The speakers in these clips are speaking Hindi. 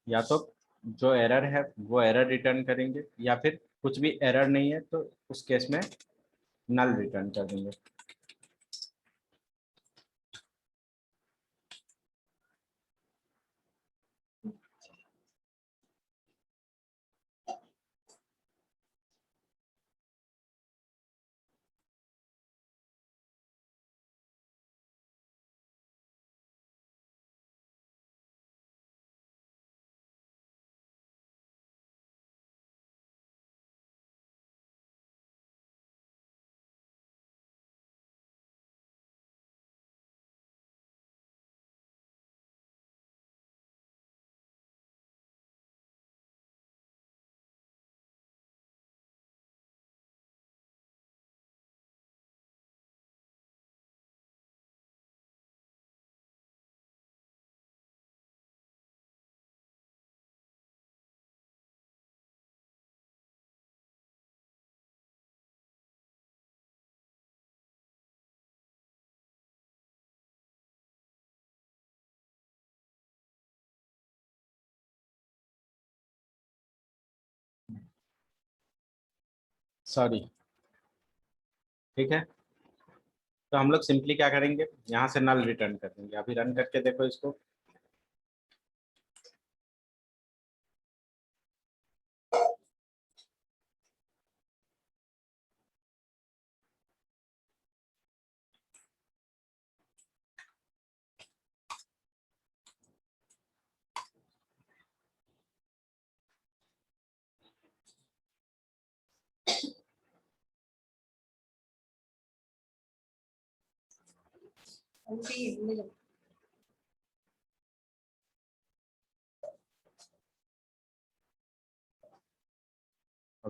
या तो जो एरर है वो एरर रिटर्न करेंगे, या फिर कुछ भी एरर नहीं है तो उस केस में नल रिटर्न कर देंगे। सॉरी, ठीक है। तो हम लोग सिंपली क्या करेंगे, यहाँ से नल रिटर्न कर देंगे। अभी रन करके देखो इसको। अभी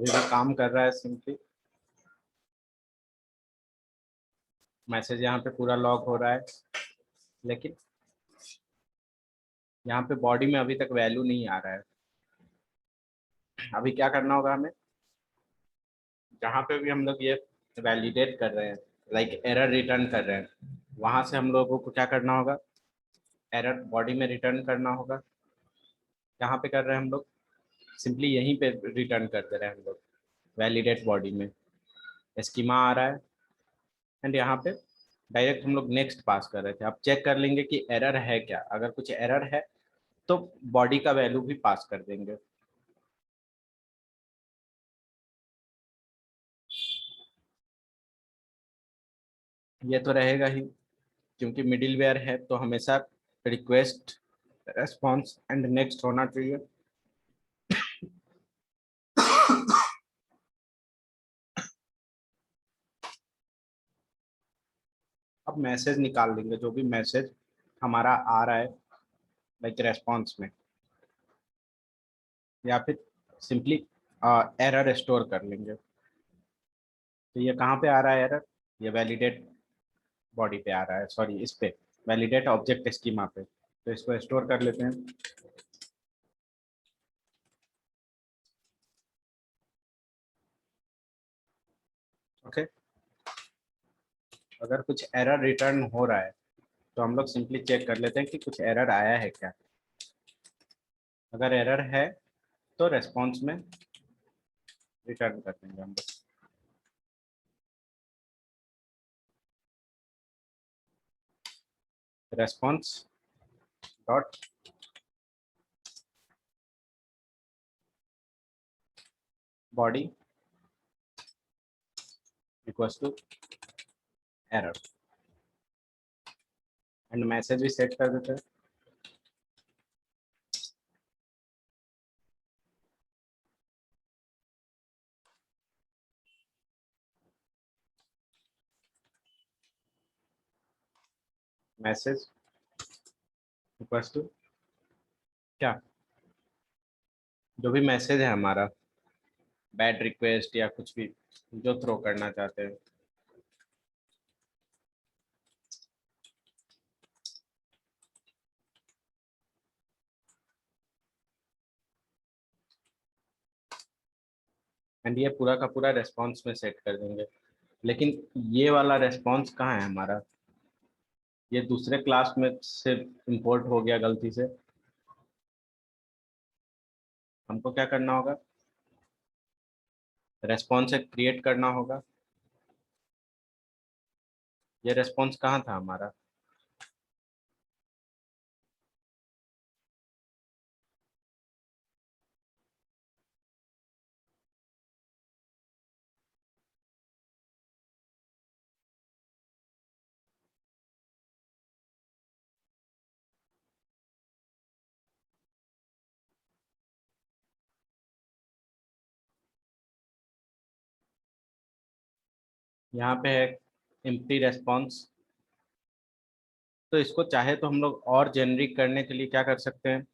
भी काम कर रहा है सिंपली। मैसेज यहाँ पे पूरा लॉग हो रहा है, लेकिन यहाँ पे बॉडी में अभी तक वैल्यू नहीं आ रहा है। अभी क्या करना होगा हमें, जहाँ पे भी हम लोग ये वैलिडेट कर रहे हैं, लाइक एरर रिटर्न कर रहे हैं, वहां से हम लोगों को क्या करना होगा, एरर बॉडी में रिटर्न करना होगा। यहाँ पे कर रहे हैं हम लोग, सिंपली यहीं पे रिटर्न कर दे रहे हैं हम लोग वैलिडेट बॉडी में। स्कीमा आ रहा है, एंड यहाँ पे डायरेक्ट हम लोग नेक्स्ट पास कर रहे थे। अब चेक कर लेंगे कि एरर है क्या। अगर कुछ एरर है तो बॉडी का वैल्यू भी पास कर देंगे। ये तो रहेगा ही, क्योंकि मिडिलवेयर है तो हमेशा रिक्वेस्ट, रेस्पॉन्स एंड नेक्स्ट होना चाहिए। अब मैसेज निकाल देंगे, जो भी मैसेज हमारा आ रहा है लाइक रेस्पॉन्स में, या फिर सिंपली एरर स्टोर कर लेंगे। तो ये कहाँ पे आ रहा है एरर, ये वैलिडेट बॉडी पे आ रहा है, सॉरी इस पे वैलिडेट ऑब्जेक्ट स्कीमा पे। तो इसको स्टोर कर लेते हैं। ओके, अगर कुछ एरर रिटर्न हो रहा है तो हम लोग सिंपली चेक कर लेते हैं कि कुछ एरर आया है क्या। अगर एरर है तो रेस्पॉन्स में रिटर्न कर देंगे हम लोग। Response dot body equals to error, and message भी सेट कर देते हैं। मैसेज इक्वल्स टू क्या, जो भी मैसेज है हमारा, बैड रिक्वेस्ट या कुछ भी जो थ्रो करना चाहते हैं। एंड ये पूरा का पूरा रेस्पॉन्स में सेट कर देंगे। लेकिन ये वाला रेस्पॉन्स कहाँ है हमारा, ये दूसरे क्लास में से इंपोर्ट हो गया गलती से। हमको क्या करना होगा, रेस्पॉन्स एक क्रिएट करना होगा। ये रेस्पॉन्स कहाँ था हमारा, यहाँ पे है एम्प्टी रेस्पॉन्स। तो इसको चाहे तो हम लोग और जेनरिक करने के लिए क्या कर सकते हैं,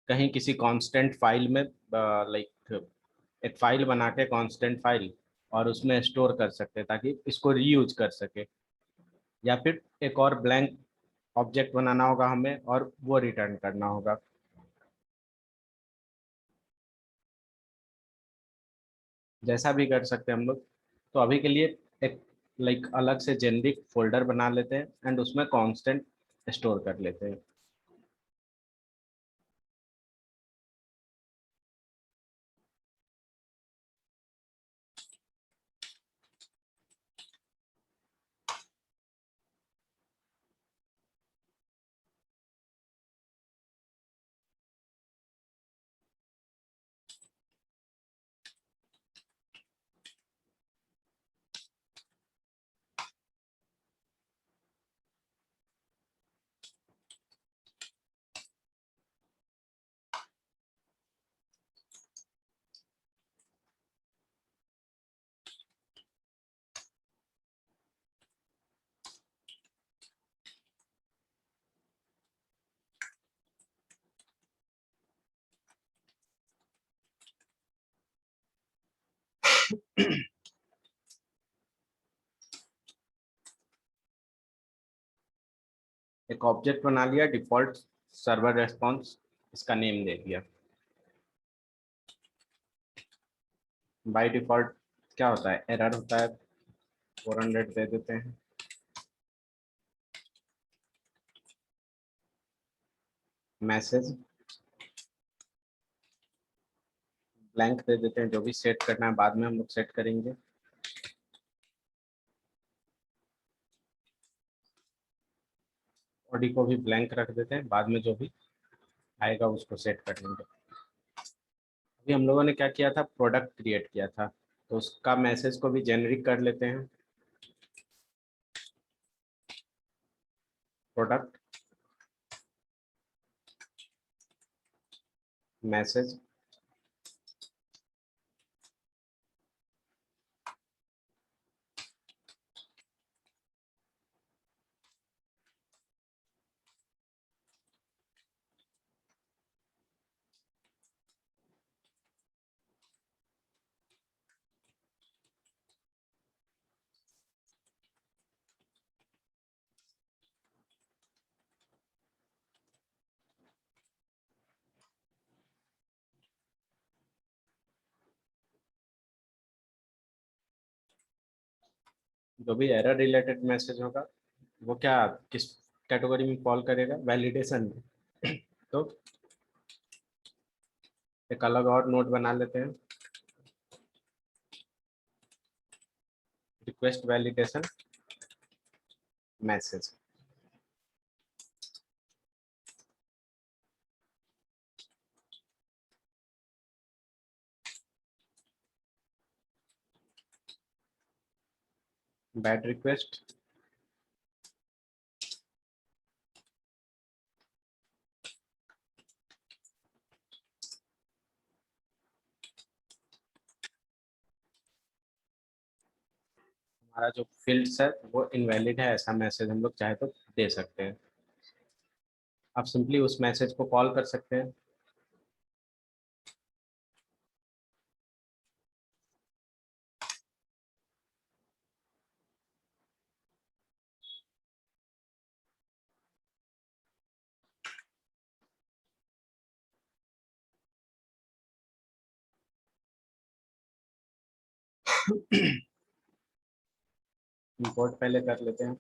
कहीं किसी कांस्टेंट फाइल में लाइक एक फाइल बना के कांस्टेंट फाइल, और उसमें स्टोर कर सकते हैं ताकि इसको रीयूज कर सके। या फिर एक और ब्लैंक ऑब्जेक्ट बनाना होगा हमें और वो रिटर्न करना होगा। जैसा भी कर सकते हैं हम लोग। तो अभी के लिए एक लाइक अलग से जेनरिक फोल्डर बना लेते हैं एंड उसमें कांस्टेंट स्टोर कर लेते हैं। एक ऑब्जेक्ट बना लिया डिफॉल्ट सर्वर रेस्पॉन्स, इसका नेम दे दिया। बाय डिफॉल्ट क्या होता है, एरर होता है, 400 दे देते हैं। मैसेज ब्लैंक दे देते हैं, जो भी सेट करना है बाद में हम लोग सेट करेंगे। बॉडी को भी ब्लैंक रख देते हैं, बाद में जो भी आएगा उसको सेट कर लेंगे। अभी हम लोगों ने क्या किया था, प्रोडक्ट क्रिएट किया था, तो उसका मैसेज को भी जेनरिक कर लेते हैं। प्रोडक्ट मैसेज जो भी एरर रिलेटेड मैसेज होगा वो क्या किस कैटेगरी में फॉल करेगा, वैलिडेशन में। तो एक अलग और नोट बना लेते हैं, request validation message. Bad request हमारा जो फील्ड्स है वो इनवैलिड है, ऐसा मैसेज हम लोग चाहे तो दे सकते हैं। आप सिंपली उस मैसेज को कॉल कर सकते हैं। इंपोर्ट पहले कर लेते हैं।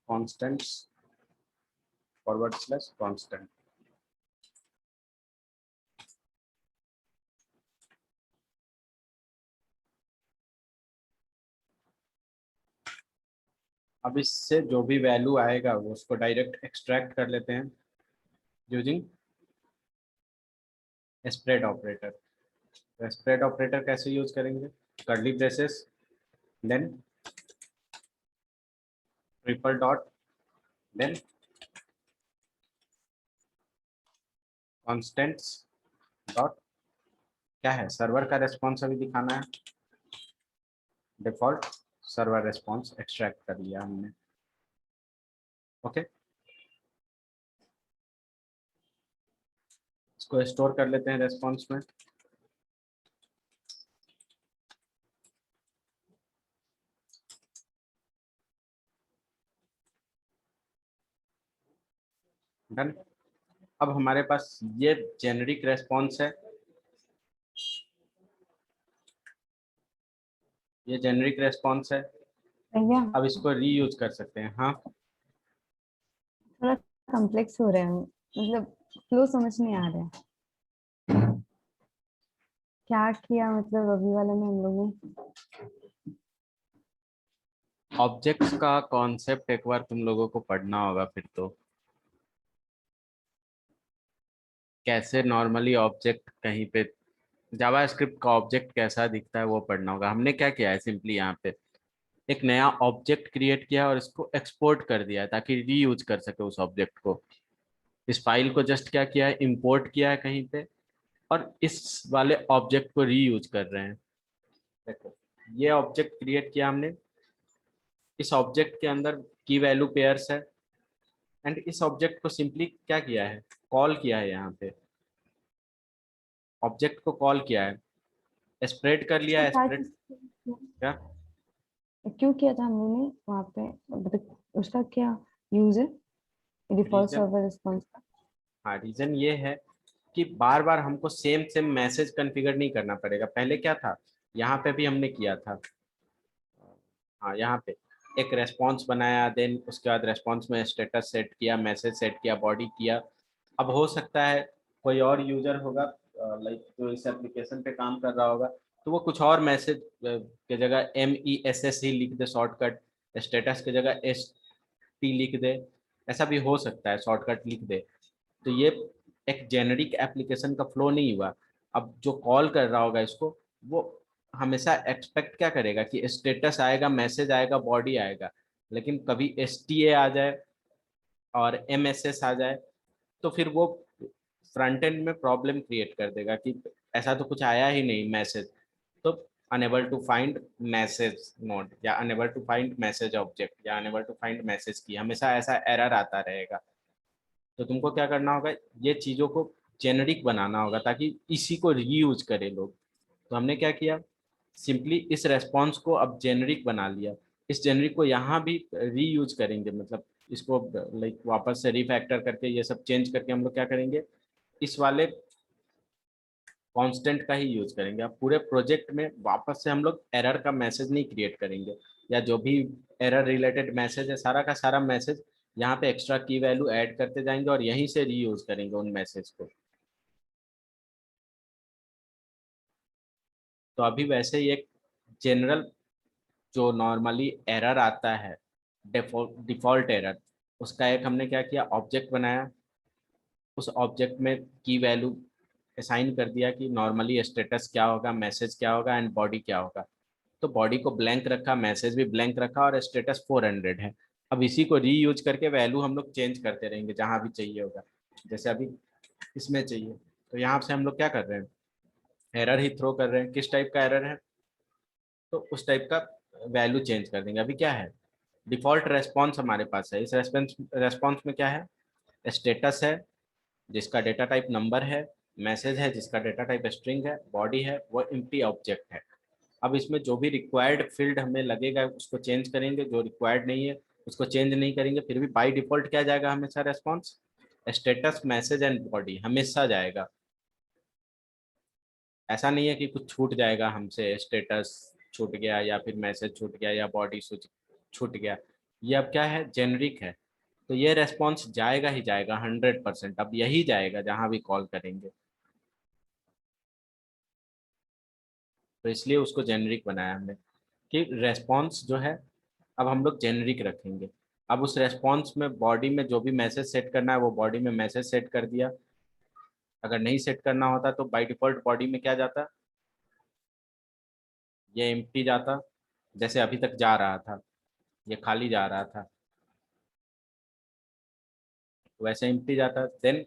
Constants forward slash constant. अब इससे जो भी वैल्यू आएगा वो उसको डायरेक्ट एक्सट्रैक्ट कर लेते हैं using spread operator. Spread operator कैसे यूज करेंगे? Curly braces, then triple dot, then constants dot, क्या है, सर्वर का रेस्पॉन्स अभी दिखाना है। डिफॉल्ट सर्वर रेस्पॉन्स एक्सट्रैक्ट कर लिया हमने। ओके, इसको स्टोर कर लेते हैं रेस्पॉन्स में। डन। अब हमारे पास ये जेनरिक रेस्पॉन्स है, ये जेनरिक रेस्पॉन्स है। भैया अब इसको रीयूज कर सकते हैं। हाँ, थोड़ा कॉम्प्लेक्स हो रहा है, मतलब फ्लो समझ नहीं आ रहा है। क्या किया मतलब अभी वाले में हम लोगों ने? ऑब्जेक्ट्स का कॉन्सेप्ट एक बार तुम लोगों को पढ़ना होगा फिर तो। कैसे नॉर्मली ऑब्जेक्ट कहीं पे जावास्क्रिप्ट का ऑब्जेक्ट कैसा दिखता है वो पढ़ना होगा। हमने क्या किया है, सिंपली यहाँ पे एक नया ऑब्जेक्ट क्रिएट किया और इसको एक्सपोर्ट कर दिया है ताकि रीयूज कर सके उस ऑब्जेक्ट को। इस फाइल को जस्ट क्या किया है, इंपोर्ट किया है कहीं पे, और इस वाले ऑब्जेक्ट को रीयूज कर रहे हैं। देखो, ये ऑब्जेक्ट क्रिएट किया हमने, इस ऑब्जेक्ट के अंदर की वैल्यू पेयर्स है, एंड इस ऑब्जेक्ट को सिंपली क्या किया है, कॉल किया है। यहाँ पे ऑब्जेक्ट को कॉल किया है, स्प्रेड कर लिया उसका है, क्या स्प्रेड क्या, क्यों किया था हम लोगों ने वहाँ पे, मतलब उसका क्या यूज है डिफॉल्ट रीजन, सर्वर रिस्पॉन्स का? हाँ रीजन ये है कि बार बार हमको सेम सेम मैसेज कॉन्फ़िगर नहीं करना पड़ेगा। पहले क्या था, यहाँ पे भी हमने किया था। हाँ, यहाँ पे एक रेस्पॉन्स बनाया, देन उसके बाद रेस्पॉन्स में स्टेटस सेट किया, मैसेज सेट किया, बॉडी किया। अब हो सकता है कोई और यूजर होगा, लाइक जो इस एप्लीकेशन पे काम कर रहा होगा, तो वो कुछ और मैसेज के जगह MESS ही लिख दे शॉर्टकट, स्टेटस की जगह ST लिख दे। ऐसा भी हो सकता है, शॉर्टकट लिख दे। तो ये एक जेनरिक एप्लीकेशन का फ्लो नहीं हुआ। अब जो कॉल कर रहा होगा इसको, वो हमेशा एक्सपेक्ट क्या करेगा कि स्टेटस आएगा, मैसेज आएगा, बॉडी आएगा। लेकिन कभी STA आ जाए और MSS आ जाए तो फिर वो फ्रंट एंड में प्रॉब्लम क्रिएट कर देगा कि ऐसा तो कुछ आया ही नहीं मैसेज। तो unable to find message node, या unable to find message object, या unable to find message key, हमेशा ऐसा एरर आता रहेगा। तो तुमको क्या करना होगा, ये चीज़ों को जेनरिक बनाना होगा ताकि इसी को रीयूज करे लोग। तो हमने क्या किया, सिंपली इस रेस्पॉन्स को अब जेनरिक बना लिया। इस जेनरिक को यहाँ भी रीयूज करेंगे, मतलब इसको लाइक वापस से रिफैक्टर करके ये सब चेंज करके हम लोग क्या करेंगे, इस वाले कांस्टेंट का ही यूज करेंगे। अब पूरे प्रोजेक्ट में वापस से हम लोग एरर का मैसेज नहीं क्रिएट करेंगे, या जो भी एरर रिलेटेड मैसेज है सारा का सारा मैसेज यहाँ पे एक्स्ट्रा की वैल्यू ऐड करते जाएंगे और यहीं से रीयूज करेंगे उन मैसेज को। तो अभी वैसे ही एक जनरल जो नॉर्मली एरर आता है, डिफॉल्ट एरर, उसका एक हमने क्या किया, ऑब्जेक्ट बनाया। उस ऑब्जेक्ट में की वैल्यू असाइन कर दिया कि नॉर्मली स्टेटस क्या होगा, मैसेज क्या होगा, एंड बॉडी क्या होगा। तो बॉडी को ब्लैंक रखा, मैसेज भी ब्लैंक रखा, और स्टेटस 400 है। अब इसी को रीयूज करके वैल्यू हम लोग चेंज करते रहेंगे जहां भी चाहिए होगा। जैसे अभी इसमें चाहिए, तो यहाँ से हम लोग क्या कर रहे हैं, एरर ही थ्रो कर रहे हैं। किस टाइप का एरर है, तो उस टाइप का वैल्यू चेंज कर देंगे। अभी क्या है, डिफॉल्ट रेस्पॉन्स हमारे पास है। इस रेस्पॉन्स रेस्पॉन्स में क्या है, स्टेटस है जिसका डेटा टाइप नंबर है, मैसेज है जिसका डेटा टाइप स्ट्रिंग है, बॉडी है वो एम्प्टी ऑब्जेक्ट है। अब इसमें जो भी रिक्वायर्ड फील्ड हमें लगेगा उसको चेंज करेंगे, जो रिक्वायर्ड नहीं है उसको चेंज नहीं करेंगे। फिर भी बाय डिफॉल्ट क्या जाएगा, हमेशा response status, message and body हमेशा जाएगा। ऐसा नहीं है कि कुछ छूट जाएगा हमसे, स्टेटस छूट गया या फिर मैसेज छूट गया या बॉडी छूट गया। ये अब क्या है, जेनरिक है, तो ये रेस्पॉन्स जाएगा ही जाएगा 100%, अब यही जाएगा जहां भी कॉल करेंगे, तो इसलिए उसको जेनरिक बनाया हमने कि रेस्पॉन्स जो है अब हम लोग जेनरिक रखेंगे। अब उस रेस्पॉन्स में बॉडी में जो भी मैसेज सेट करना है वो बॉडी में मैसेज सेट कर दिया। अगर नहीं सेट करना होता तो बाय डिफॉल्ट बॉडी में क्या जाता, ये एम्प्टी जाता, जैसे अभी तक जा रहा था, ये खाली जा रहा था, वैसे एम्प्टी जाता। देन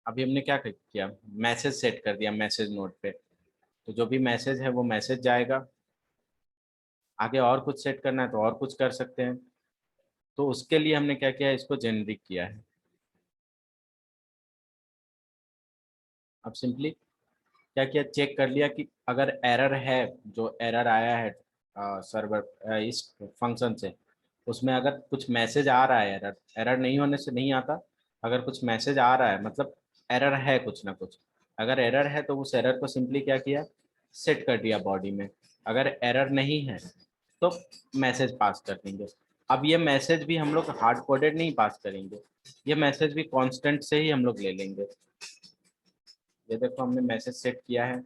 अभी हमने क्या किया, मैसेज सेट कर दिया मैसेज नोड पे, तो जो भी मैसेज है वो मैसेज जाएगा। आगे और कुछ सेट करना है तो और कुछ कर सकते हैं, तो उसके लिए हमने क्या किया, इसको जेनरिक किया है। अब सिंपली क्या किया, चेक कर लिया कि अगर एरर है, जो एरर आया है सर्वर इस फंक्शन से, उसमें अगर कुछ मैसेज आ रहा है, एरर एरर नहीं होने से नहीं आता, अगर कुछ मैसेज आ रहा है मतलब एरर है कुछ ना कुछ, अगर एरर है तो उस एरर को सिंपली क्या किया, सेट कर दिया बॉडी में। अगर एरर नहीं है तो मैसेज पास कर देंगे। अब ये मैसेज भी हम लोग हार्ड कोडेड नहीं पास करेंगे, ये मैसेज भी कांस्टेंट से ही हम लोग ले लेंगे। ये देखो हमने मैसेज सेट किया है,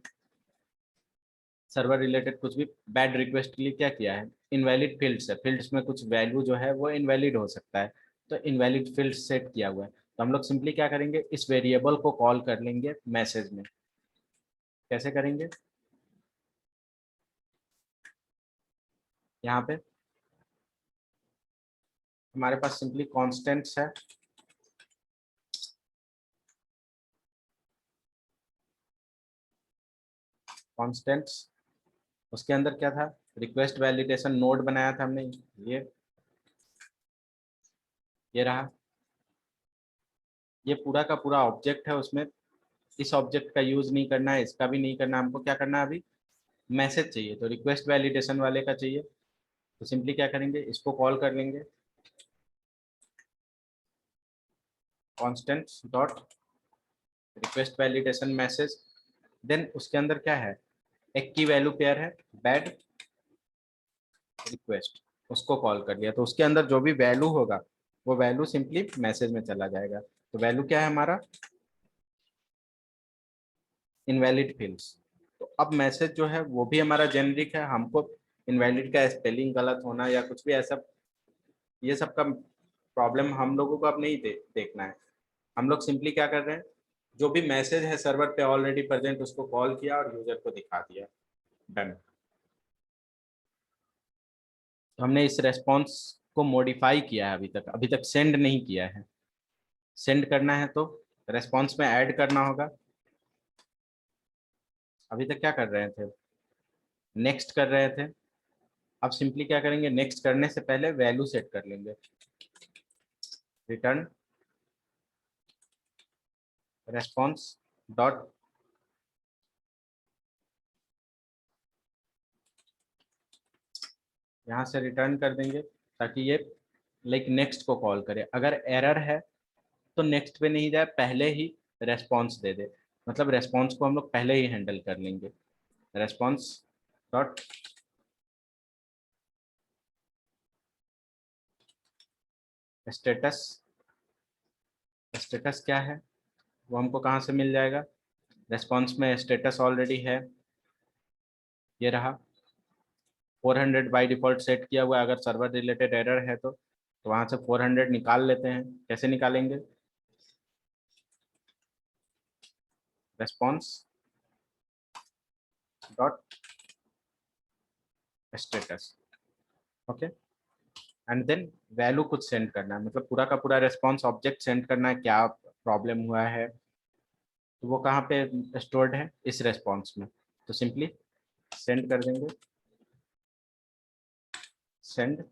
सर्वर रिलेटेड कुछ भी बैड रिक्वेस्ट के लिए क्या किया है, इनवैलिड फील्ड्स है, फील्ड्स में कुछ वैल्यू जो है वो इनवैलिड हो सकता है, तो इनवैलिड फील्ड सेट किया हुआ है, तो हम लोग सिंपली क्या करेंगे, इस वेरिएबल को कॉल कर लेंगे मैसेज में। कैसे करेंगे, यहाँ पे हमारे पास सिंपली कॉन्स्टेंट्स है, कॉन्स्टेंट्स, उसके अंदर क्या था, रिक्वेस्ट वैलिडेशन नोड बनाया था हमने, ये रहा, ये पूरा का पूरा ऑब्जेक्ट है, उसमें इस ऑब्जेक्ट का यूज नहीं करना है, इसका भी नहीं करना, हमको क्या करना है अभी, मैसेज चाहिए, तो रिक्वेस्ट वैलिडेशन वाले का चाहिए, तो सिंपली क्या करेंगे, इसको कॉल कर लेंगे, constant dot request validation message. Then उसके अंदर क्या है, एक की वैल्यू पेयर है बैड रिक्वेस्ट, उसको कॉल कर लिया, तो उसके अंदर जो भी वैल्यू होगा वो वैल्यू सिंपली मैसेज में चला जाएगा। तो वैल्यू क्या है हमारा, इनवैलिड फील्ड्स। तो अब मैसेज जो है वो भी हमारा जेनरिक है, हमको इनवैलिड का स्पेलिंग गलत होना या कुछ भी ऐसा, ये सब का प्रॉब्लम हम लोगों को अब नहीं देखना है। हम लोग सिंपली क्या कर रहे हैं, जो भी मैसेज है सर्वर पे ऑलरेडी प्रेजेंट उसको कॉल किया और यूजर को दिखा दिया, डन। तो हमने इस रेस्पॉन्स को मॉडिफाई किया है, अभी तक सेंड नहीं किया है, सेंड करना है तो रेस्पॉन्स में ऐड करना होगा। अभी तक क्या कर रहे थे, नेक्स्ट कर रहे थे, अब सिंपली क्या करेंगे, नेक्स्ट करने से पहले वैल्यू सेट कर लेंगे, रिटर्न रेस्पॉन्स डॉट, यहाँ से रिटर्न कर देंगे ताकि ये लाइक नेक्स्ट को कॉल करे, अगर एरर है तो नेक्स्ट पे नहीं जाए, पहले ही रेस्पॉन्स दे दे, मतलब रेस्पॉन्स को हम लोग पहले ही हैंडल कर लेंगे, रेस्पॉन्स डॉट स्टेटस। स्टेटस क्या है वो हमको कहाँ से मिल जाएगा, रेस्पॉन्स में स्टेटस ऑलरेडी है, ये रहा, 400 बाय डिफॉल्ट सेट किया हुआ है, अगर सर्वर रिलेटेड एरर है तो वहाँ से 400 निकाल लेते हैं, कैसे निकालेंगे, response dot status, okay. And then value कुछ सेंड करना है, मतलब पूरा का पूरा रेस्पॉन्स ऑब्जेक्ट सेंड करना है, क्या प्रॉब्लम हुआ है, तो वो कहाँ पे स्टोर्ड है, इस रेस्पॉन्स में, तो सिंपली सेंड कर देंगे, सेंड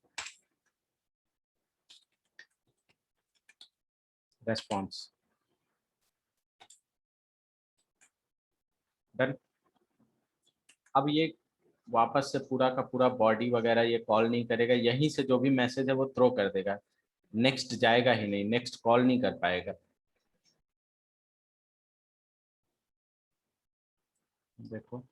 रेस्पॉन्स, डन। अब ये वापस से पूरा का पूरा बॉडी वगैरह ये कॉल नहीं करेगा, यहीं से जो भी मैसेज है वो थ्रो कर देगा, नेक्स्ट जाएगा ही नहीं, नेक्स्ट कॉल नहीं कर पाएगा। देखो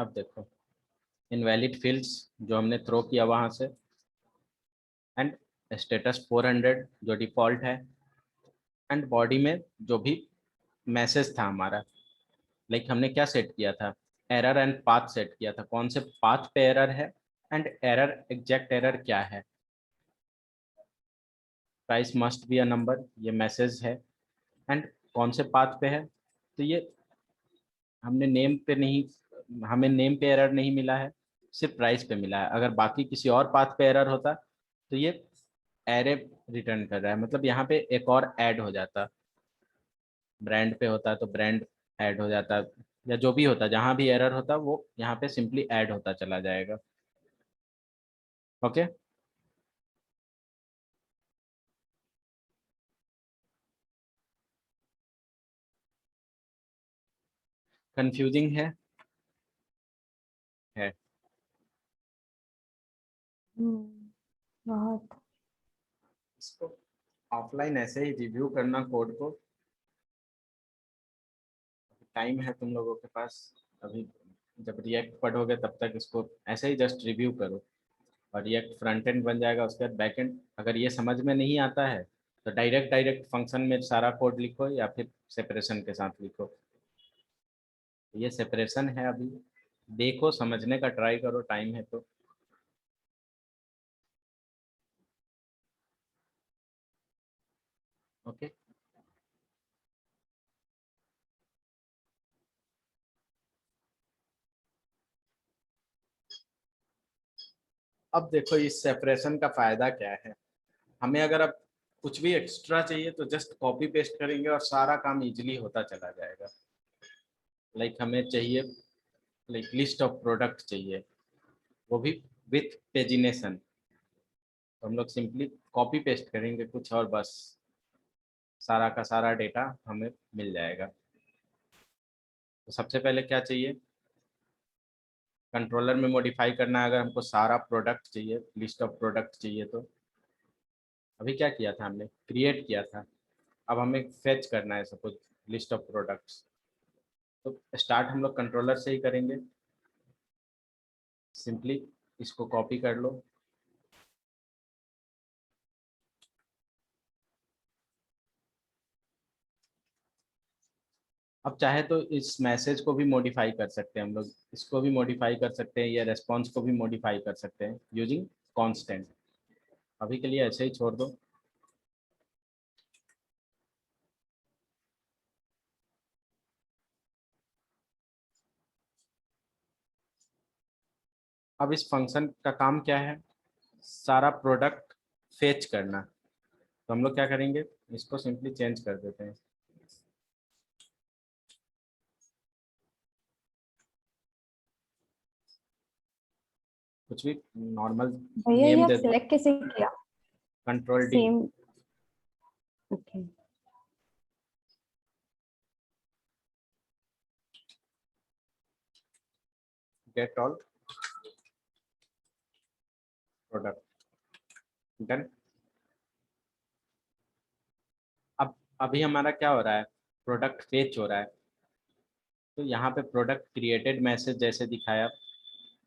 अब देखो इनवैलिड फील्ड्स जो हमने थ्रो किया वहां से, एंड स्टेटस 400 जो डिफॉल्ट है, एंड बॉडी में जो भी मैसेज था हमारा, लाइक हमने क्या सेट किया था, एरर एंड पाथ सेट किया था, कौन से पाथ पे एरर है एंड एरर एग्जैक्ट एरर क्या है। Price must be a number, ये मैसेज है, एंड कौन से पाथ पे है, तो ये हमने नेम पे नहीं, हमें नेम पे एरर नहीं मिला है, सिर्फ प्राइस पे मिला है। अगर बाकी किसी और पाथ पे एरर होता तो ये एरे रिटर्न कर रहा है, मतलब यहाँ पे एक और ऐड हो जाता, ब्रांड पे होता तो ब्रांड ऐड हो जाता, या जो भी होता, जहाँ भी एरर होता वो यहाँ पे सिंपली ऐड होता चला जाएगा। ओके, कंफ्यूजिंग है। बहुत। इसको ऑफलाइन ऐसे ही रिव्यू करना कोड को, टाइम है तुम लोगों के पास अभी, जब रिएक्ट पढ़ोगे तब तक इसको ऐसे ही जस्ट रिव्यू करो, और रिएक्ट फ्रंट एंड बन जाएगा, उसके बाद बैक एंड। अगर ये समझ में नहीं आता है तो डायरेक्ट डायरेक्ट फंक्शन में सारा कोड लिखो, या फिर सेपरेशन के साथ लिखो। ये सेपरेशन है अभी, देखो समझने का ट्राई करो, टाइम है तो। ओके, अब देखो इस सेपरेशन का फायदा क्या है। हमें अगर अब कुछ भी एक्स्ट्रा चाहिए तो जस्ट कॉपी पेस्ट करेंगे और सारा काम इजीली होता चला जाएगा। लाइक हमें चाहिए, लाइक लिस्ट ऑफ प्रोडक्ट चाहिए, वो भी विथ पेजिनेशन, तो हम लोग सिंपली कॉपी पेस्ट करेंगे कुछ और, बस सारा का सारा डेटा हमें मिल जाएगा। तो सबसे पहले क्या चाहिए, कंट्रोलर में मॉडिफाई करना है। अगर हमको सारा प्रोडक्ट चाहिए, लिस्ट ऑफ प्रोडक्ट चाहिए, तो अभी क्या किया था हमने, क्रिएट किया था। अब हमें फेच करना है सपोज लिस्ट ऑफ प्रोडक्ट्स, तो स्टार्ट हम लोग कंट्रोलर से ही करेंगे। सिंपली इसको कॉपी कर लो, अब चाहे तो इस मैसेज को भी मॉडिफाई कर सकते हैं हम लोग, इसको भी मॉडिफाई कर सकते हैं, या रेस्पॉन्स को भी मॉडिफाई कर सकते हैं यूजिंग कांस्टेंट। अभी के लिए ऐसे ही छोड़ दो। अब इस फंक्शन का काम क्या है, सारा प्रोडक्ट फेच करना। तो हम लोग क्या करेंगे, इसको सिंपली चेंज कर देते हैं, कुछ भी नॉर्मल भैया ये नेम आप दे दो, सिलेक्ट कैसे किया? Control D, same. Okay. Get all product, done. अब अभी हमारा क्या हो रहा है, प्रोडक्ट फेच हो रहा है, तो यहाँ पे प्रोडक्ट क्रिएटेड मैसेज जैसे दिखाया,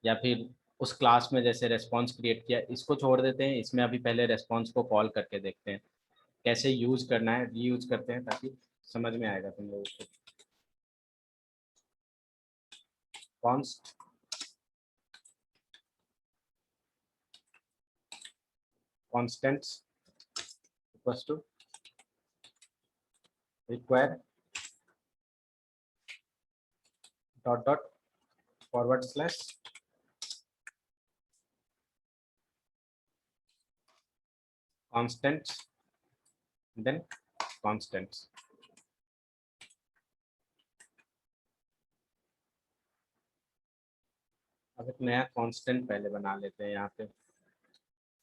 या फिर उस क्लास में जैसे रेस्पॉन्स क्रिएट किया, इसको छोड़ देते हैं। इसमें अभी पहले रेस्पॉन्स को कॉल करके देखते हैं कैसे यूज करना है, रीयूज करते हैं ताकि समझ में आएगा तुम लोगों को। Const constants equals to require dot dot forward slash constants, then constants. अब एक नया कांस्टेंट पहले बना लेते हैं यहाँ पे,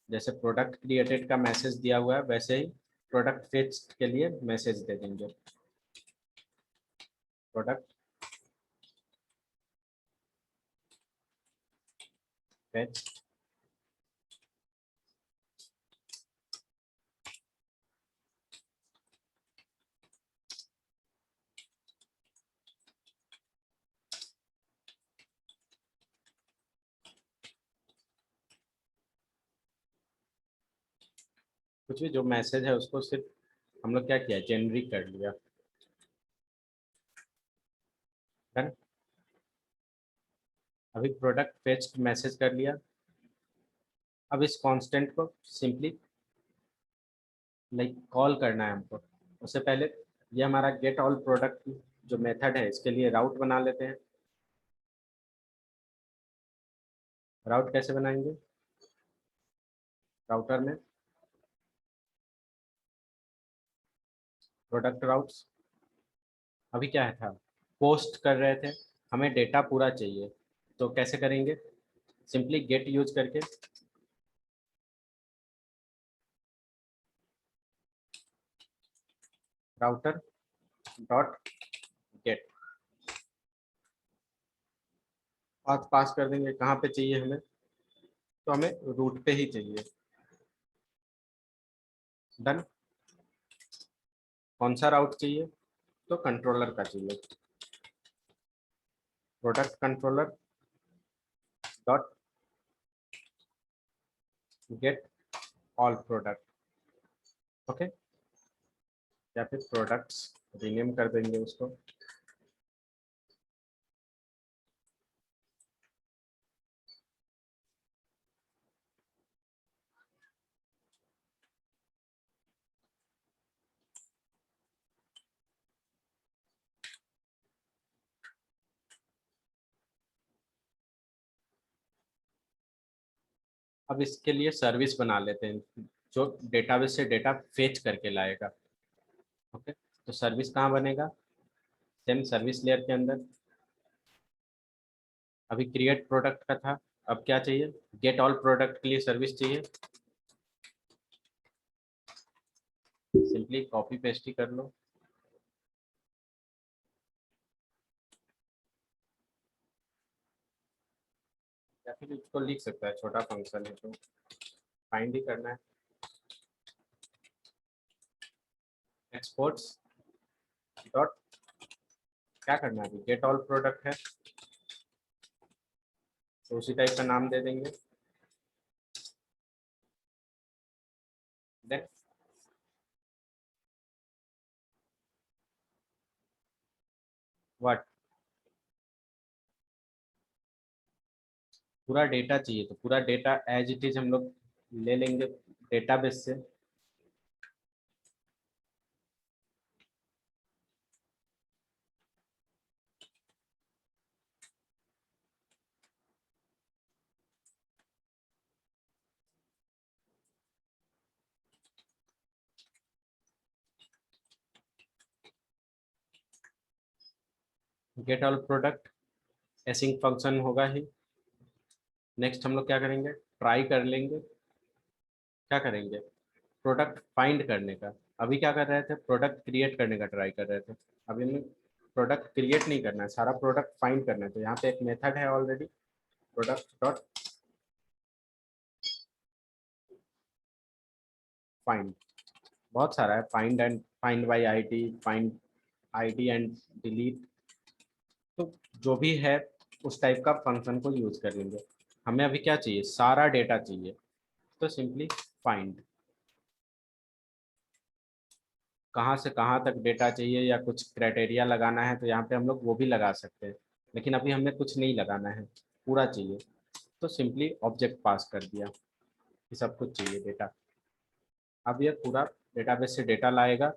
जैसे प्रोडक्ट क्रिएटेड का मैसेज दिया हुआ है वैसे ही प्रोडक्ट फेच के लिए मैसेज दे देंगे, प्रोडक्ट फेच। कुछ भी जो मैसेज है उसको सिर्फ हम लोग क्या किया, जेनरिक कर लिया। डन। अभी प्रोडक्ट फेच्ड मैसेज कर लिया। अब इस कांस्टेंट को सिंपली लाइक कॉल करना है हमको। उससे पहले ये हमारा गेट ऑल प्रोडक्ट जो मेथड है इसके लिए राउट बना लेते हैं। राउट कैसे बनाएंगे, राउटर में प्रोडक्ट राउट्स। अभी क्या है था, पोस्ट कर रहे थे, हमें डेटा पूरा चाहिए, तो कैसे करेंगे, सिंपली गेट यूज करके राउटर डॉट गेट पाथ पास कर देंगे। कहाँ पे चाहिए हमें, तो हमें रूट पे ही चाहिए। डन। कौन सा राउट चाहिए, तो कंट्रोलर का चाहिए। Product controller dot get all product. Okay, या फिर प्रोडक्ट्स रीनेम कर देंगे उसको। अब इसके लिए सर्विस बना लेते हैं जो डेटाबेस से डेटा फेच करके लाएगा। ओके, तो सर्विस कहाँ बनेगा, सेम सर्विस लेयर के अंदर। अभी क्रिएट प्रोडक्ट का था, अब क्या चाहिए, गेट ऑल प्रोडक्ट के लिए सर्विस चाहिए। सिंपली कॉपी पेस्ट ही कर लो, या फिर इसको लिख सकता है, छोटा फंक्शन है तो फाइंड ही करना है। एक्सपोर्ट्स डॉट, क्या करना है, अभी गेट ऑल प्रोडक्ट है तो उसी टाइप का नाम दे देंगे। देन व्हाट, पूरा डेटा चाहिए तो पूरा डेटा एज इट इज हम लोग ले लेंगे डेटाबेस से। Get all product async function होगा ही। नेक्स्ट हम लोग क्या करेंगे, ट्राई कर लेंगे, क्या करेंगे, प्रोडक्ट फाइंड करने का। अभी क्या कर रहे थे, प्रोडक्ट क्रिएट करने का ट्राई कर रहे थे। अभी हमें प्रोडक्ट क्रिएट नहीं करना है, सारा प्रोडक्ट फाइंड करना है। तो यहाँ पे एक मेथड है ऑलरेडी, प्रोडक्ट डॉट फाइंड। बहुत सारा है, find and find by ID, find ID and delete, तो जो भी है उस टाइप का फंक्शन को यूज कर लेंगे। हमें अभी क्या चाहिए, सारा डेटा चाहिए, तो सिंपली फाइंड, कहाँ से कहाँ तक डेटा चाहिए या कुछ क्राइटेरिया लगाना है तो यहाँ पे हम लोग वो भी लगा सकते हैं, लेकिन अभी हमें कुछ नहीं लगाना है, पूरा चाहिए। तो सिंपली ऑब्जेक्ट पास कर दिया कि सब कुछ चाहिए डेटा। अब ये पूरा डेटाबेस से डेटा लाएगा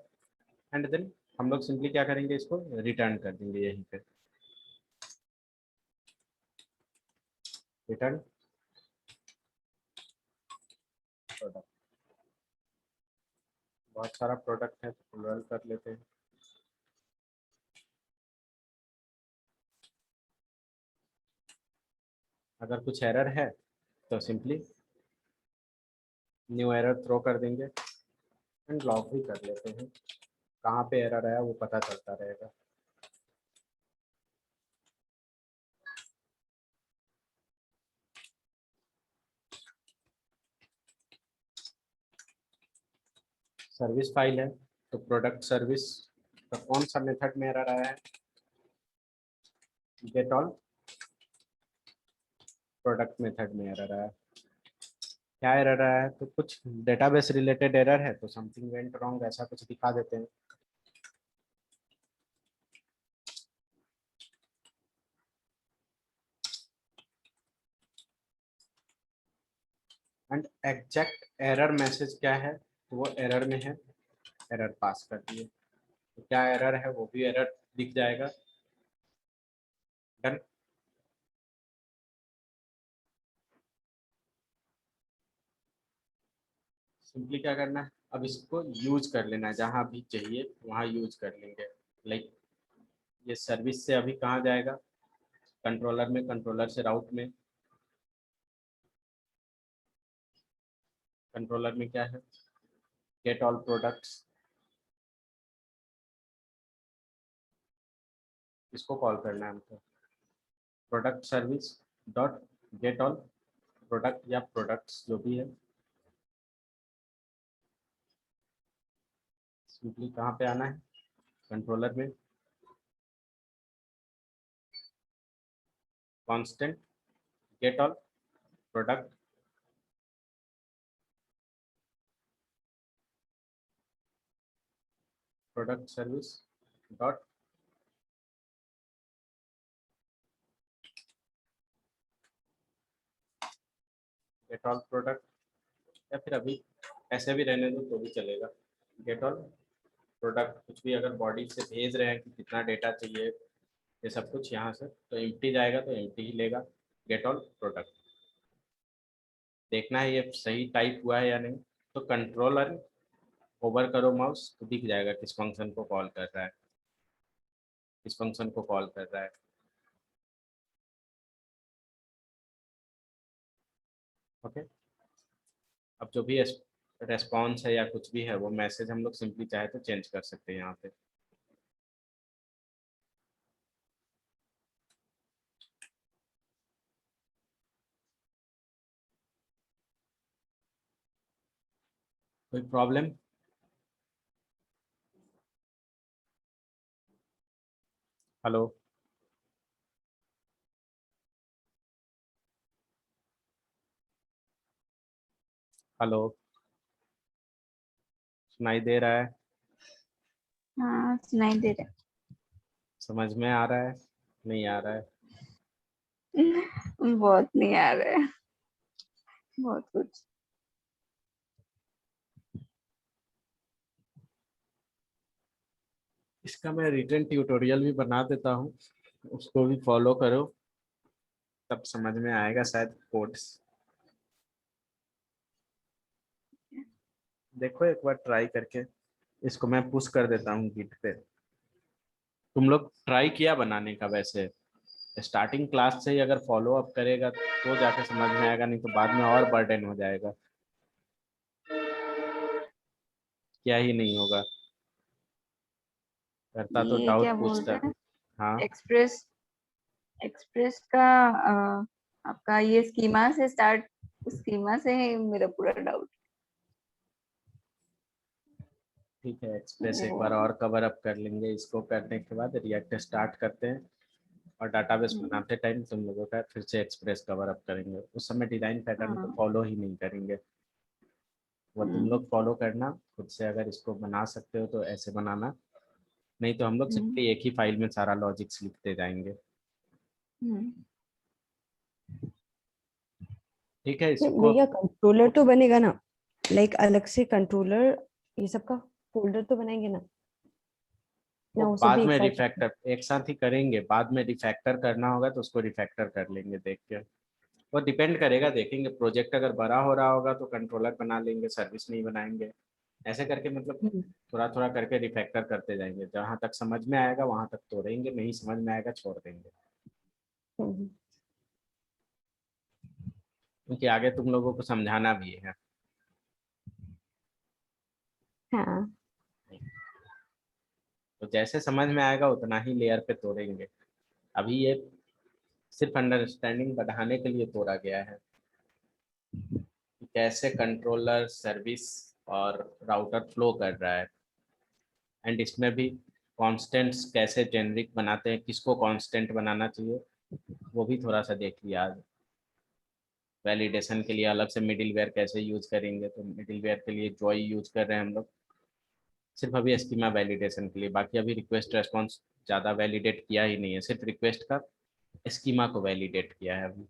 एंड देन हम लोग सिंपली क्या करेंगे, इसको रिटर्न कर देंगे यहीं पे। रिटर्न प्रोडक्ट, बहुत सारा प्रोडक्ट है तो रन कर लेते हैं। अगर कुछ एरर है तो सिंपली न्यू एरर थ्रो कर देंगे एंड लॉग भी कर लेते हैं, कहाँ पे एरर आया वो पता चलता रहेगा। सर्विस फाइल है तो प्रोडक्ट सर्विस का कौन सा मेथड में एरर आया है, गेट ऑल प्रोडक्ट मेथड में एरर आया। क्या एरर आया है? तो कुछ डेटाबेस रिलेटेड एरर है, तो समथिंग वेंट रॉन्ग ऐसा कुछ दिखा देते हैं। एंड एग्जैक्ट एरर मैसेज क्या है, तो वो एरर में है, एरर पास कर दिए, तो क्या एरर है वो भी एरर दिख जाएगा। डन। सिंपली क्या करना है, अब इसको यूज कर लेना है, जहां भी चाहिए वहां यूज कर लेंगे। लाइक ये सर्विस से अभी कहाँ जाएगा, कंट्रोलर में, कंट्रोलर से राउट में। कंट्रोलर में क्या है, गेट ऑल प्रोडक्ट्स, इसको कॉल करना है हमको। Product service dot get all product या प्रोडक्ट्स जो भी है। सिंपली कहाँ पे आना है, कंट्रोलर में, constant get all product, product service dot get all product, या फिर अभी ऐसे भी रहने दो तो भी चलेगा। गेट ऑल प्रोडक्ट, कुछ भी अगर बॉडी से भेज रहे हैं कि कितना डेटा चाहिए, ये सब कुछ यहाँ से, तो एम्प्टी जाएगा तो एम्प्टी ही लेगा। गेट ऑल प्रोडक्ट, देखना है ये सही टाइप हुआ है या नहीं। तो कंट्रोलर ओवर करो माउस तो दिख जाएगा किस फंक्शन को कॉल कर रहा है, किस फंक्शन को कॉल कर रहा है। ओके। अब जो भी रेस्पॉन्स है या कुछ भी है वो मैसेज हम लोग सिंपली चाहे तो चेंज कर सकते हैं यहाँ पे। कोई प्रॉब्लम? हेलो? हेलो? सुनाई दे रहा है? हाँ सुनाई दे रहा समझ में आ रहा है? नहीं आ रहा है? है। बहुत नहीं आ रहा है, बहुत कुछ। इसका मैं रिटर्न ट्यूटोरियल भी बना देता हूँ, उसको भी फॉलो करो, तब समझ में आएगा शायद कोड्स। देखो एक बार ट्राई करके, इसको मैं पुश कर देता हूँ गिट पे। तुम लोग ट्राई किया बनाने का? वैसे स्टार्टिंग क्लास से ही अगर फॉलो अप करेगा तो जाके समझ में आएगा, नहीं तो बाद में और बर्डन हो जाएगा, क्या ही नहीं होगा। करता तो ये क्या डाउट बोल पूछता। रहे हैं? हाँ। एक्सप्रेस एक्सप्रेस का आपका ये स्कीमा से स्टार्ट, स्कीमा से है मेरा पूरा डाउट। ठीक है, एक्सप्रेस एक बार वो और कवर अप कर लेंगे, इसको करने के बाद रिएक्ट स्टार्ट करते हैं, और डाटाबेस हम्म, बनाते टाइम तुम लोगों का फिर से एक्सप्रेस कवर अप करेंगे। उस समय डिजाइन पैटर्न को हाँ, फॉलो ही नहीं करेंगे, वो तुम हम्म, लोग फॉलो करना खुद से। अगर इसको बना सकते हो तो ऐसे बनाना, नहीं तो हम लोग हम्म, सिंपली एक ही फाइल में सारा लॉजिक्स लिखते जाएंगे। हम्म। ठीक है, तो इसको भैया कंट्रोलर तो बनेगा ना, लाइक अलग से कंट्रोलर ये सब का फोल्डर तो बनाएंगे ना, वो ना वो सब बाद भी एक में साथ? रिफैक्टर एक साथ ही करेंगे, बाद में रिफैक्टर करना होगा तो उसको रिफैक्टर कर लेंगे देख के। वो डिपेंड करेगा, देखेंगे प्रोजेक्ट अगर बड़ा हो रहा होगा तो कंट्रोलर बना लेंगे, सर्विस नहीं बनाएंगे, ऐसे करके मतलब हम्म, थोड़ा थोड़ा करके रिफैक्टर करते जाएंगे। जहाँ तक समझ में आएगा वहां तक तोड़ेंगे, नहीं समझ में आएगा छोड़ देंगे, हम्म, क्योंकि आगे तुम लोगों को समझाना भी है। हाँ। तो जैसे समझ में आएगा उतना ही लेयर पे तोड़ेंगे। अभी ये सिर्फ अंडरस्टैंडिंग बढ़ाने के लिए तोड़ा गया है कि कैसे कंट्रोलर, सर्विस और राउटर फ्लो कर रहा है, एंड इसमें भी कॉन्स्टेंट्स कैसे जेनरिक बनाते हैं, किसको कांस्टेंट बनाना चाहिए वो भी थोड़ा सा देख लिया आज। वैलिडेशन के लिए अलग से मिडिलवेयर कैसे यूज करेंगे, तो मिडिलवेयर के लिए जॉय यूज कर रहे हैं हम लोग सिर्फ अभी स्कीमा वैलिडेशन के लिए। बाकी अभी रिक्वेस्ट रेस्पॉन्स ज़्यादा वैलिडेट किया ही नहीं है, सिर्फ रिक्वेस्ट का स्कीमा को वैलिडेट किया है अभी।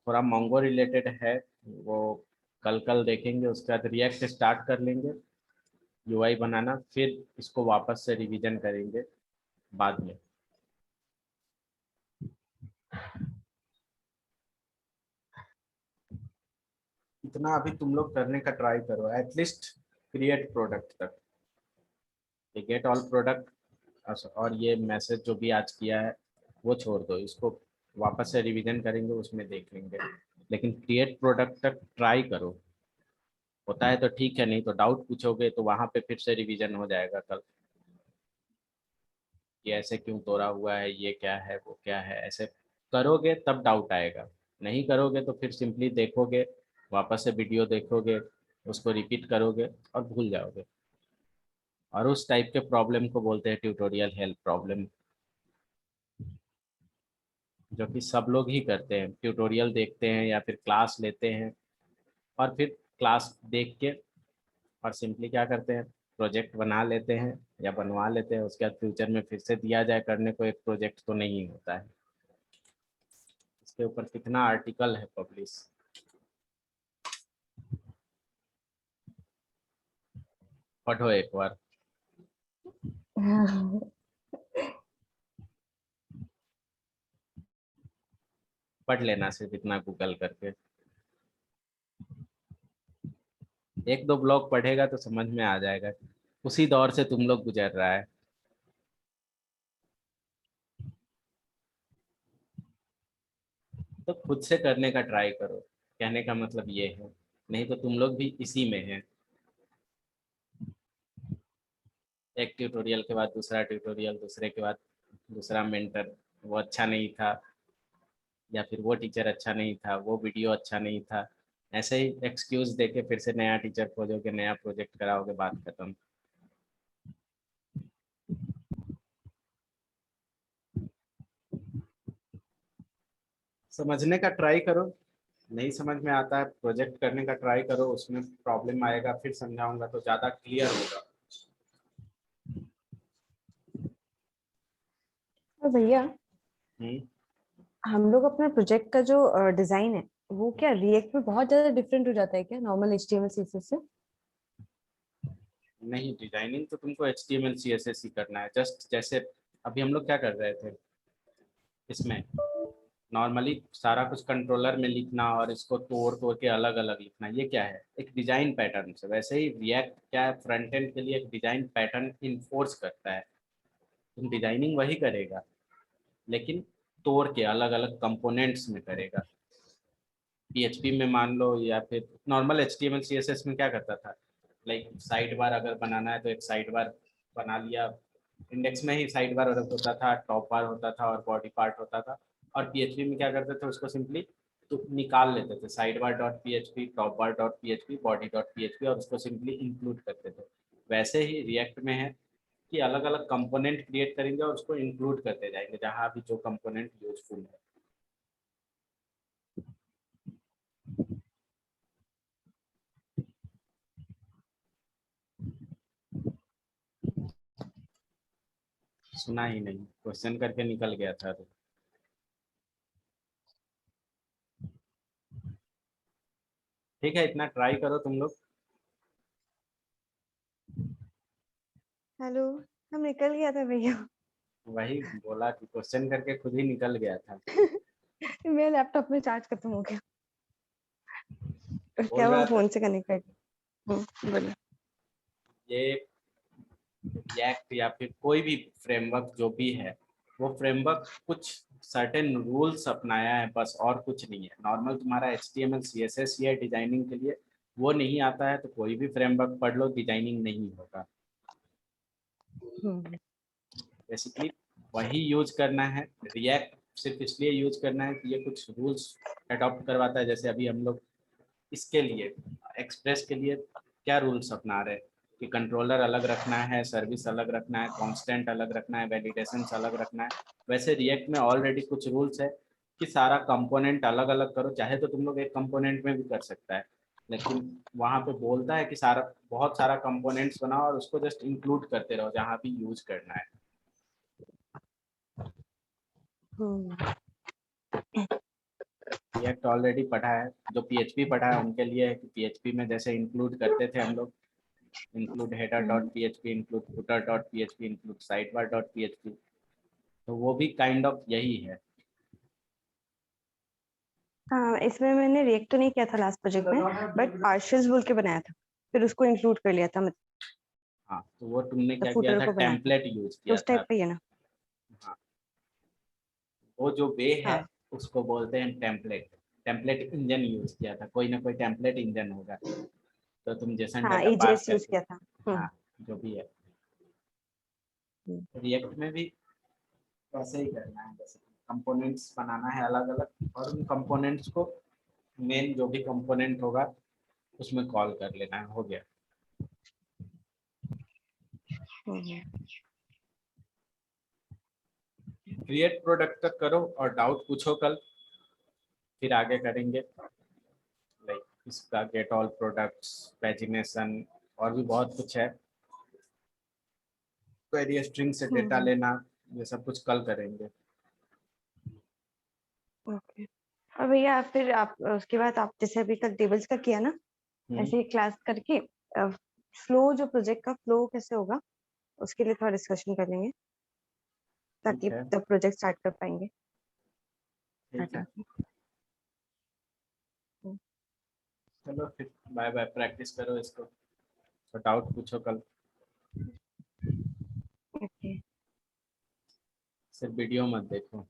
थोड़ा मोंगो रिलेटेड है, वो कल कल देखेंगे। उसके बाद रिएक्ट स्टार्ट कर लेंगे यूआई बनाना, फिर इसको वापस से रिवीजन करेंगे बाद में। इतना अभी तुम लोग करने का ट्राई करो, एटलीस्ट क्रिएट प्रोडक्ट तक, गेट ऑल प्रोडक्ट। और ये मैसेज जो भी आज किया है वो छोड़ दो, इसको वापस से रिवीजन करेंगे, उसमें देख लेंगे। लेकिन क्रिएट प्रोडक्ट तक ट्राई करो, होता है तो ठीक है, नहीं तो डाउट पूछोगे तो वहां पे फिर से रिवीजन हो जाएगा कल, कि ऐसे क्यों तोड़ा हुआ है, ये क्या है, वो क्या है। ऐसे करोगे तब डाउट आएगा, नहीं करोगे तो फिर सिंपली देखोगे, वापस से वीडियो देखोगे, उसको रिपीट करोगे और भूल जाओगे। और उस टाइप के प्रॉब्लम को बोलते हैं ट्यूटोरियल हेल्प प्रॉब्लम, जो कि सब लोग ही करते हैं। ट्यूटोरियल देखते हैं या फिर क्लास लेते हैं, और फिर क्लास देख के और सिंपली क्या करते हैं, प्रोजेक्ट बना लेते हैं या बनवा लेते हैं। उसके बाद फ्यूचर में फिर से दिया जाए करने को एक प्रोजेक्ट तो नहीं होता है। इसके ऊपर कितना आर्टिकल है पब्लिश, पढ़ो एक बार। पढ़ लेना सिर्फ इतना गूगल करके, एक दो ब्लॉग पढ़ेगा तो समझ में आ जाएगा। उसी दौर से तुम लोग गुजर रहा है। तो खुद से करने का ट्राई करो, कहने का मतलब ये है, नहीं तो तुम लोग भी इसी में है। एक ट्यूटोरियल के बाद दूसरा ट्यूटोरियल, दूसरे के बाद दूसरा मेंटर, वो अच्छा नहीं था, या फिर वो टीचर अच्छा नहीं था, वो वीडियो अच्छा नहीं था। ऐसे ही एक्सक्यूज देके फिर से नया टीचर खोजोगे, नया प्रोजेक्ट कराओगे, बात खत्म। समझने का ट्राई करो, नहीं समझ में आता है प्रोजेक्ट करने का ट्राई करो, उसमें प्रॉब्लम आएगा फिर समझाऊंगा तो ज़्यादा क्लियर होगा। और भैया, हम्म। हम लोग अपना प्रोजेक्ट का जो डिजाइन है वो क्या रिएक्ट में बहुत ज्यादा डिफरेंट हो जाता है क्या नॉर्मल एचटीएमएल सीएसएस से? नहीं, डिजाइनिंग तो तुमको HTML CSS ही करना है। जस्ट जैसे अभी हम लोग क्या कर रहे थे, इसमें नॉर्मली सारा कुछ कंट्रोलर में लिखना और इसको तोड़ तोड़ के अलग अलग लिखना, ये क्या है, एक डिजाइन पैटर्न से। वैसे ही रिएक्ट क्या है, फ्रंट एंड के लिए एक डिजाइन पैटर्न इन्फोर्स करता है। तुम डिजाइनिंग वही करेगा, लेकिन तोड़ के अलग अलग कंपोनेंट्स में करेगा। PHP में मान लो, या फिर नॉर्मल HTML CSS में क्या करता था, लाइक साइड बार अगर बनाना है तो एक साइड बार बना लिया, इंडेक्स में ही साइड बार अलग होता था, टॉप बार होता था और बॉडी पार्ट होता था। और PHP में क्या करते थे, उसको सिंपली तो निकाल लेते थे, side bar dot PHP, top बार dot PHP, body dot PHP, और उसको सिंपली इंक्लूड करते थे। वैसे ही रिएक्ट में है कि अलग अलग कंपोनेंट क्रिएट करेंगे और उसको इंक्लूड करते जाएंगे जहाँ भी जो कंपोनेंट यूजफुल है। सुना ही नहीं, क्वेश्चन करके निकल गया था तो। ठीक है, इतना ट्राई करो तुम लोग। हेलो, हम निकल गया था भैया। वही बोला कि क्वेश्चन करके खुद ही निकल गया था। मेरे लैपटॉप में चार्ज खत्म हो गया, उसके बोल अब रहा हम था फोन से कनेक्ट कर। बोलो। ये रिएक्ट या फिर कोई भी फ्रेमवर्क जो भी है, वो फ्रेमवर्क कुछ सर्टेन रूल्स अपनाया है बस, और कुछ नहीं है। नॉर्मल तुम्हारा HTML CSS ये डिजाइनिंग के लिए, वो नहीं आता है तो कोई भी फ्रेमवर्क पढ़ लो, डिजाइनिंग नहीं होगा। बेसिकली वही यूज करना है। रिएक्ट सिर्फ इसलिए यूज करना है कि ये कुछ रूल्स अडॉप्ट करवाता है। जैसे अभी हम लोग इसके लिए, एक्सप्रेस के लिए क्या रूल्स अपना रहे हैं, कि कंट्रोलर अलग रखना है, सर्विस अलग रखना है, कांस्टेंट अलग रखना है, वैलिडेशन अलग रखना है। वैसे रिएक्ट में ऑलरेडी कुछ रूल्स है कि सारा कंपोनेंट अलग अलग करो, चाहे तो तुम लोग एक कंपोनेंट में भी कर सकता है, लेकिन वहाँ पे बोलता है कि सारा बहुत सारा कंपोनेंट्स बनाओ और उसको जस्ट इंक्लूड करते रहो जहाँ भी यूज करना है। रिएक्ट ऑलरेडी पढ़ा है, जो पीएचपी पढ़ा है उनके लिए है कि पीएचपी में जैसे इंक्लूड करते थे हम लोग, include header dot PHP, include footer dot PHP, include sidebar dot PHP, तो वो भी काइंड ऑफ यही है। हाँ, इसमें मैंने रिएक्ट तो नहीं किया था लास्ट प्रोजेक्ट में, बट पार्शियल्स बोल के बनाया था, फिर उसको इंक्लूड कर लिया था, मतलब हाँ, तो वो तुमने क्या किया फुटर था, को बनाया था, टेम्पलेट यूज तो किया उस टाइप था। का ही है ना। हाँ, वो जो वे है हाँ उसको बोलते हैं टेम्पलेट। टेम्पलेट इंजन यूज किया था, कोई ना कोई टेम्पलेट इंजन होगा, तो तुम जेसन हाँ, डाटा पास एजेएस यूज करके, किया था। हाँ जो भी है, हम्म, रिएक्ट में भी वैसे ही करना है, जैसे कंपोनेंट्स बनाना है अलग अलग, और उन कंपोनेंट्स को मेन जो भी कंपोनेंट होगा उसमें कॉल कर लेना है, हो गया। क्रिएट प्रोडक्ट तक करो और डाउट पूछो कल, फिर आगे करेंगे, लाइक इसका गेट ऑल प्रोडक्ट्स, पैजिनेशन, और भी बहुत कुछ है, क्वेरी स्ट्रिंग से डेटा लेना, ये सब कुछ कल करेंगे। ओके। और भैया फिर आप उसके बाद आप जैसे अभी कल टेबल्स का किया ना, ऐसे ही क्लास करके फ्लो, जो प्रोजेक्ट का फ्लो कैसे होगा उसके लिए थोड़ा डिस्कशन कर लेंगे, ताकि ठीक है, तब प्रोजेक्ट स्टार्ट कर पाएंगे। ठीक है, चलो फिर बाय बाय, प्रैक्टिस करो इसको, तो डाउट पूछो कल, ओके। सिर्फ वीडियो मत देखो।